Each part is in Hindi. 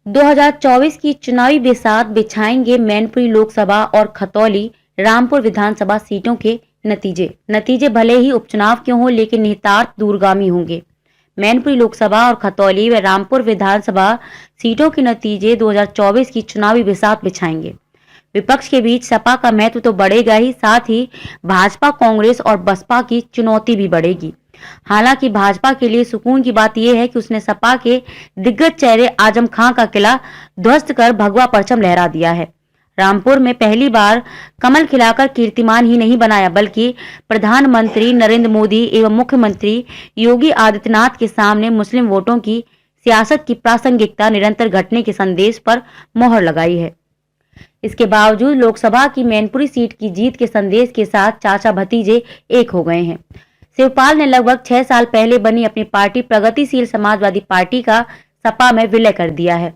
2024 की चुनावी बिसात बिछाएंगे मैनपुरी लोकसभा और खतौली रामपुर विधानसभा सीटों के नतीजे भले ही उपचुनाव क्यों हो, लेकिन निहितार्थ दूरगामी होंगे। मैनपुरी लोकसभा और खतौली व रामपुर विधानसभा सीटों के नतीजे 2024 की चुनावी बिसात बिछाएंगे। विपक्ष के बीच सपा का महत्व तो बढ़ेगा ही, साथ ही भाजपा, कांग्रेस और बसपा की चुनौती भी बढ़ेगी। हालांकि भाजपा के लिए सुकून की बात यह है कि उसने सपा के दिग्गज चेहरे आजम खां का किला ध्वस्त कर भगवा परचम लहरा दिया है। रामपुर में पहली बार कमल खिलाकर कीर्तिमान ही नहीं बनाया, बल्कि प्रधानमंत्री नरेंद्र मोदी एवं मुख्यमंत्री योगी आदित्यनाथ के सामने मुस्लिम वोटों की सियासत की प्रासंगिकता निरंतर घटने के संदेश पर मोहर लगाई है। इसके बावजूद लोकसभा की मैनपुरी सीट की जीत के संदेश के साथ चाचा भतीजे एक हो गए हैं। शिवपाल ने लगभग 6 साल पहले बनी अपनी पार्टी प्रगतिशील समाजवादी पार्टी का सपा में विलय कर दिया है।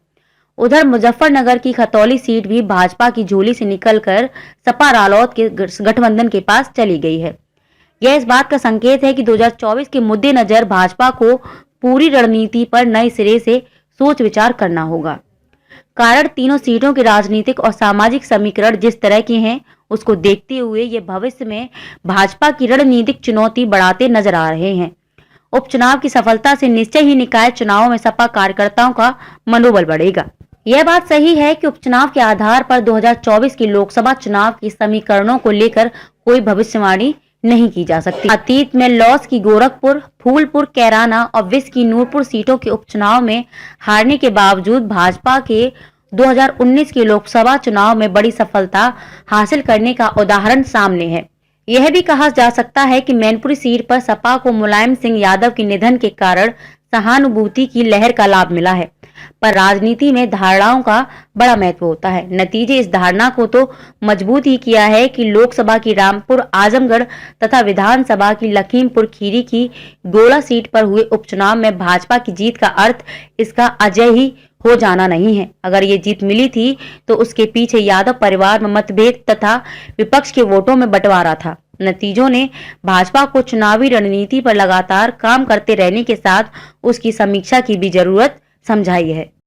उधर मुजफ्फरनगर की खतौली सीट भी भाजपा की झोली से निकलकर सपा रालोद के गठबंधन के पास चली गई है। यह इस बात का संकेत है कि 2024 के मद्देनजर भाजपा को पूरी रणनीति पर नए सिरे से सोच विचार करना होगा। कारण तीनों सीटों के राजनीतिक और सामाजिक समीकरण जिस तरह के हैं, उसको देखते हुए ये भविष्य में भाजपा की रणनीतिक चुनौती बढ़ाते नजर आ रहे हैं। उपचुनाव की सफलता से निश्चय ही निकाय चुनावों में सपा कार्यकर्ताओं का मनोबल बढ़ेगा। यह बात सही है कि उपचुनाव के आधार पर 2024 के लोकसभा चुनाव के समीकरणों को लेकर कोई भविष्यवाणी नहीं की जा सकती। अतीत में लॉस की गोरखपुर, फूलपुर, कैराना और विस की नूरपुर सीटों के उपचुनाव में हारने के बावजूद भाजपा के 2019 के लोकसभा चुनाव में बड़ी सफलता हासिल करने का उदाहरण सामने है। यह भी कहा जा सकता है कि मैनपुरी सीट पर सपा को मुलायम सिंह यादव के निधन के कारण सहानुभूति की लहर का लाभ मिला है, पर राजनीति में धारणाओं का बड़ा महत्व होता है। नतीजे इस धारणा को तो मजबूत ही किया है कि लोकसभा की रामपुर, आजमगढ़ तथा विधानसभा की लखीमपुर खीरी की गोला सीट पर हुए उपचुनाव में भाजपा की जीत का अर्थ इसका अजय ही हो जाना नहीं है। अगर ये जीत मिली थी तो उसके पीछे यादव परिवार में मतभेद तथा विपक्ष के वोटों में बंटवारा था। नतीजों ने भाजपा को चुनावी रणनीति पर लगातार काम करते रहने के साथ उसकी समीक्षा की भी जरूरत समझाई है।